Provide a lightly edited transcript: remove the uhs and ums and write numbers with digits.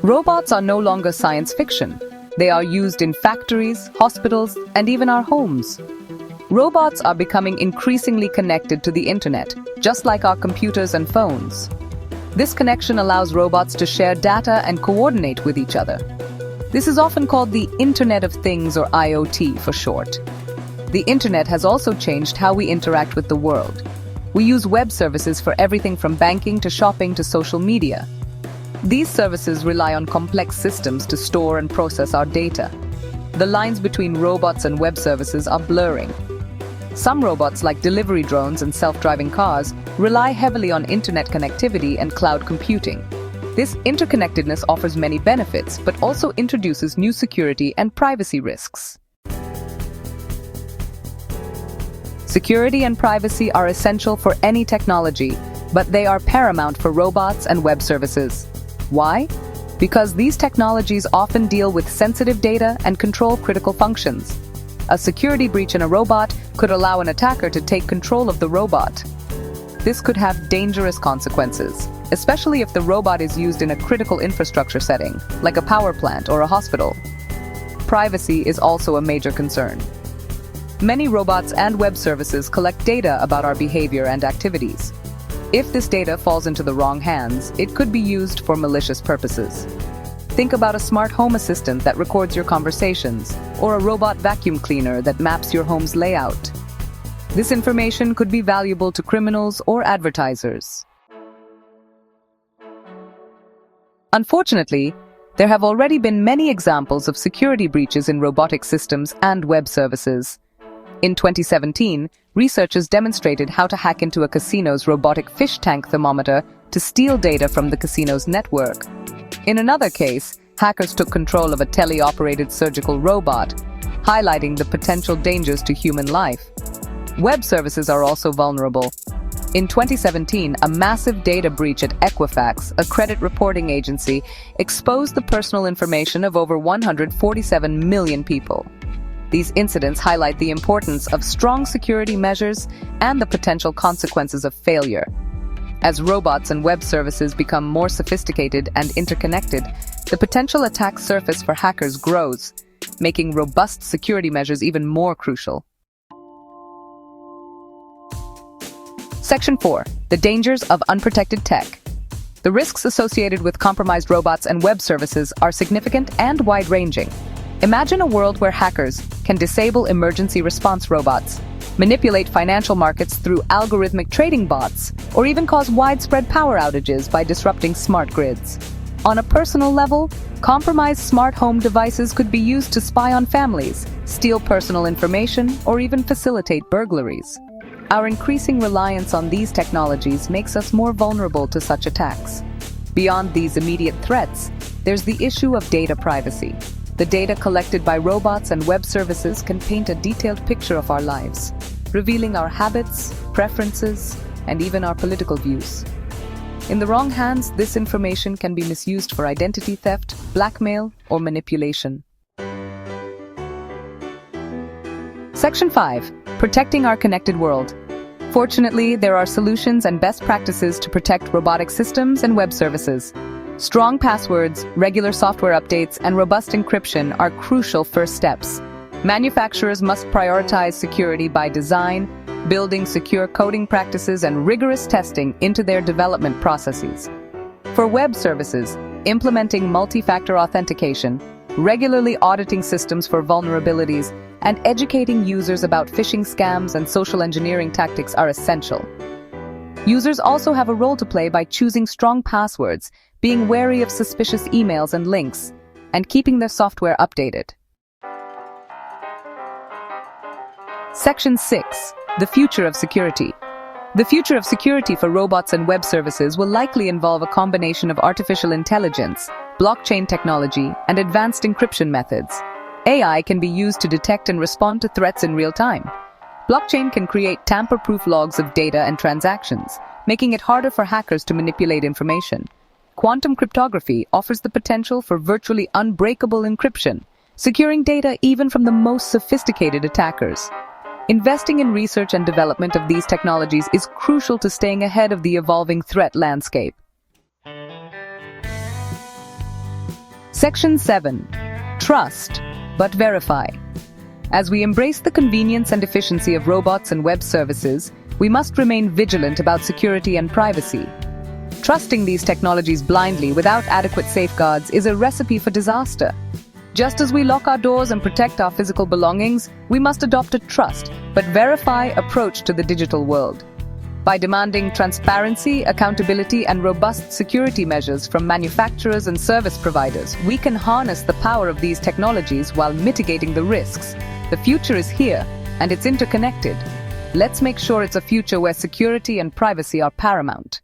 Robots are no longer science fiction. They are used in factories, hospitals, and even our homes. Robots are becoming increasingly connected to the internet, just like our computers and phones. This connection allows robots to share data and coordinate with each other. This is often called the Internet of Things, or IoT for short. The internet has also changed how we interact with the world. We use web services for everything from banking to shopping to social media. These services rely on complex systems to store and process our data. The lines between robots and web services are blurring. Some robots, like delivery drones and self-driving cars, rely heavily on internet connectivity and cloud computing. This interconnectedness offers many benefits, but also introduces new security and privacy risks. Security and privacy are essential for any technology, but they are paramount for robots and web services. Why? Because these technologies often deal with sensitive data and control critical functions. A security breach in a robot could allow an attacker to take control of the robot. This could have dangerous consequences, especially if the robot is used in a critical infrastructure setting, like a power plant or a hospital. Privacy is also a major concern. Many robots and web services collect data about our behavior and activities. If this data falls into the wrong hands, it could be used for malicious purposes. Think about a smart home assistant that records your conversations, or a robot vacuum cleaner that maps your home's layout. This information could be valuable to criminals or advertisers. Unfortunately, there have already been many examples of security breaches in robotic systems and web services. In 2017, researchers demonstrated how to hack into a casino's robotic fish tank thermometer to steal data from the casino's network. In another case, hackers took control of a tele-operated surgical robot, highlighting the potential dangers to human life. Web services are also vulnerable. In 2017, a massive data breach at Equifax, a credit reporting agency, exposed the personal information of over 147 million people. These incidents highlight the importance of strong security measures and the potential consequences of failure. As robots and web services become more sophisticated and interconnected, the potential attack surface for hackers grows, making robust security measures even more crucial. Section 4. The dangers of unprotected tech. The risks associated with compromised robots and web services are significant and wide-ranging. Imagine a world where hackers can disable emergency response robots, manipulate financial markets through algorithmic trading bots, or even cause widespread power outages by disrupting smart grids. On a personal level, compromised smart home devices could be used to spy on families, steal personal information, or even facilitate burglaries. Our increasing reliance on these technologies makes us more vulnerable to such attacks. Beyond these immediate threats, there's the issue of data privacy. The data collected by robots and web services can paint a detailed picture of our lives, revealing our habits, preferences, and even our political views. In the wrong hands, this information can be misused for identity theft, blackmail, or manipulation. Section 5. Protecting our connected world. Fortunately, there are solutions and best practices to protect robotic systems and web services. Strong passwords, regular software updates, and robust encryption are crucial first steps. Manufacturers must prioritize security by design, building secure coding practices and rigorous testing into their development processes. For web services, implementing multi-factor authentication, regularly auditing systems for vulnerabilities, and educating users about phishing scams and social engineering tactics are essential. Users also have a role to play by choosing strong passwords, being wary of suspicious emails and links, and keeping their software updated. Section 6. The future of security. The future of security for robots and web services will likely involve a combination of artificial intelligence, blockchain technology, and advanced encryption methods. AI can be used to detect and respond to threats in real time. Blockchain can create tamper-proof logs of data and transactions, making it harder for hackers to manipulate information. Quantum cryptography offers the potential for virtually unbreakable encryption, securing data even from the most sophisticated attackers. Investing in research and development of these technologies is crucial to staying ahead of the evolving threat landscape. Section 7. Trust, but verify. As we embrace the convenience and efficiency of robots and web services, we must remain vigilant about security and privacy. Trusting these technologies blindly without adequate safeguards is a recipe for disaster. Just as we lock our doors and protect our physical belongings, we must adopt a trust but verify approach to the digital world. By demanding transparency, accountability, and robust security measures from manufacturers and service providers, we can harness the power of these technologies while mitigating the risks. The future is here, and it's interconnected. Let's make sure it's a future where security and privacy are paramount.